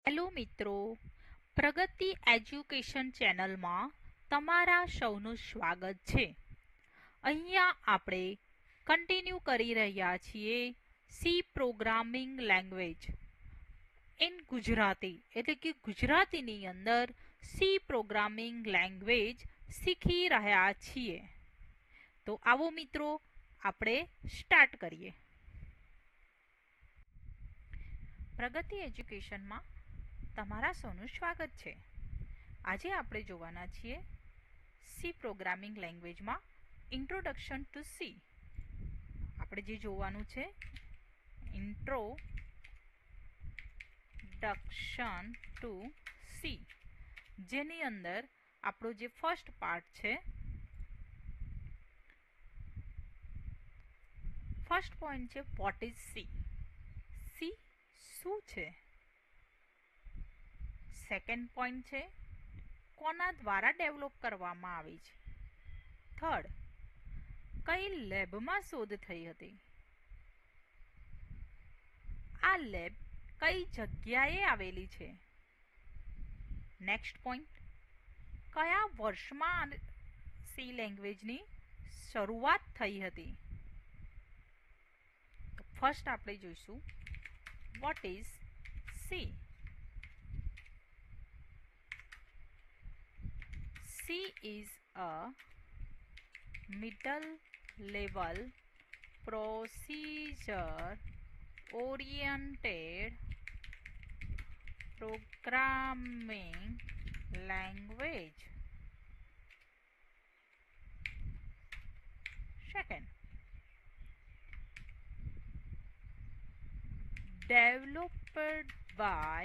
Hello મિત્રો, પ્રગતિ education ચેનલમાં તમારા સૌનું સ્વાગત છે. અહીંયા આપણે કન્ટિન્યુ કરી રહ્યા છીએ C programming language in Gujarati, એટલે કે ગુજરાતીની અંદર સી પ્રોગ્રામિંગ લેંગ્વેજ શીખી રહ્યા છીએ. તો આવો મિત્રો, આપણે સ્ટાર્ટ કરીએ. પ્રગતિ એજ્યુકેશનમાં તમારા સૌનું સ્વાગત છે. આજે આપણે જોવાના છીએ સી પ્રોગ્રામિંગ લેંગ્વેજમાં ઇન્ટ્રોડક્શન ટુ સી. આપણે જે જોવાનું છે ઇન્ટ્રોડક્શન ટુ સી, જેની અંદર આપણો જે ફર્સ્ટ પાર્ટ છે, ફર્સ્ટ પોઈન્ટ છે વોટ ઇઝ સી. સી શું છે? સેકન્ડ પોઈન્ટ છે કોના દ્વારા ડેવલપ કરવામાં આવી છે. થર્ડ, કઈ લેબમાં શોધ થઈ હતી. આ લેબ કઈ જગ્યાએ આવેલી છે. નેક્સ્ટ પોઈન્ટ, કયા વર્ષમાં સી લેંગ્વેજની શરૂઆત થઈ હતી. ફર્સ્ટ આપણે જોઈશું what is C. C is a middle level procedure oriented programming language. Second, developed by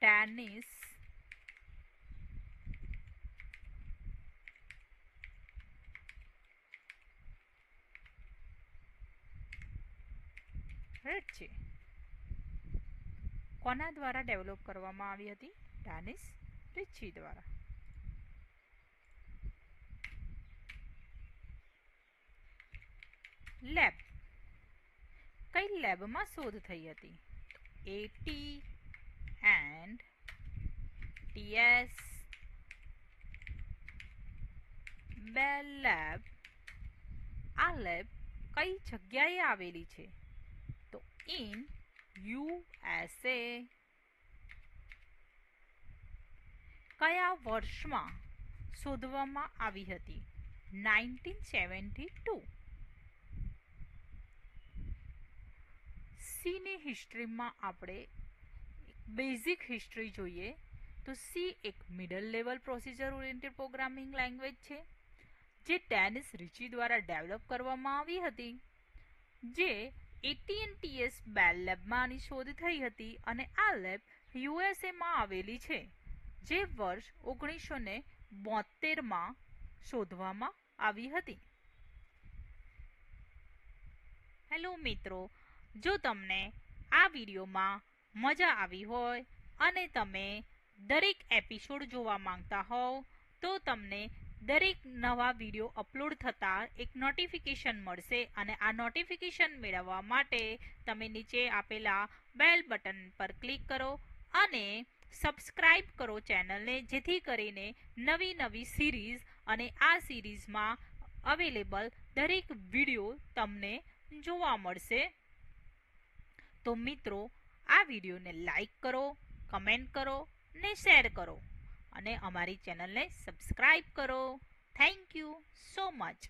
Danish છે. કોના દ્વારા ડેવલપ કરવામાં આવી હતી? ડેનિસ રિચી દ્વારા. લેબ, કઈ લેબમાં શોધ થઈ હતી? AT and TS Bell Lab. આ લેબ કઈ જગ્યાએ આવેલી છે? તો ઇન USA. કયા વર્ષમાં શોધવામાં આવી હતી? 1972. સીની હિસ્ટ્રીમાં આપણે બેઝિક હિસ્ટ્રી જોઈએ તો સી એક middle level procedure oriented programming language છે, જે ડેનિસ રિચી દ્વારા ડેવલપ કરવામાં આવી હતી, જે AT&TS બેલ લેબમાં આની શોધ થઈ હતી, અને આ લેબ યુએસએમાં આવેલી છે, જે વર્ષ 1972માં શોધવામાં આવી હતી. હેલો મિત્રો, જો તમને આ વિડીયોમાં મજા આવી હોય અને તમે દરેક એપિસોડ જોવા માંગતા હોવ તો તમને દરેક નવા વિડીયો અપલોડ થતાં એક નોટિફિકેશન મળશે, અને આ નોટિફિકેશન મેળવવા માટે તમે નીચે આપેલા બેલ બટન પર ક્લિક કરો અને સબસ્ક્રાઈબ કરો ચેનલને, જેથી કરીને નવી નવી સિરીઝ અને આ સિરીઝમાં અવેલેબલ દરેક વિડીયો તમને જોવા મળશે. તો મિત્રો, આ વિડીયોને લાઈક કરો, કમેન્ટ કરો ને શેર કરો, અને અમારી ચેનલને સબસ્ક્રાઈબ કરો. Thank you so much.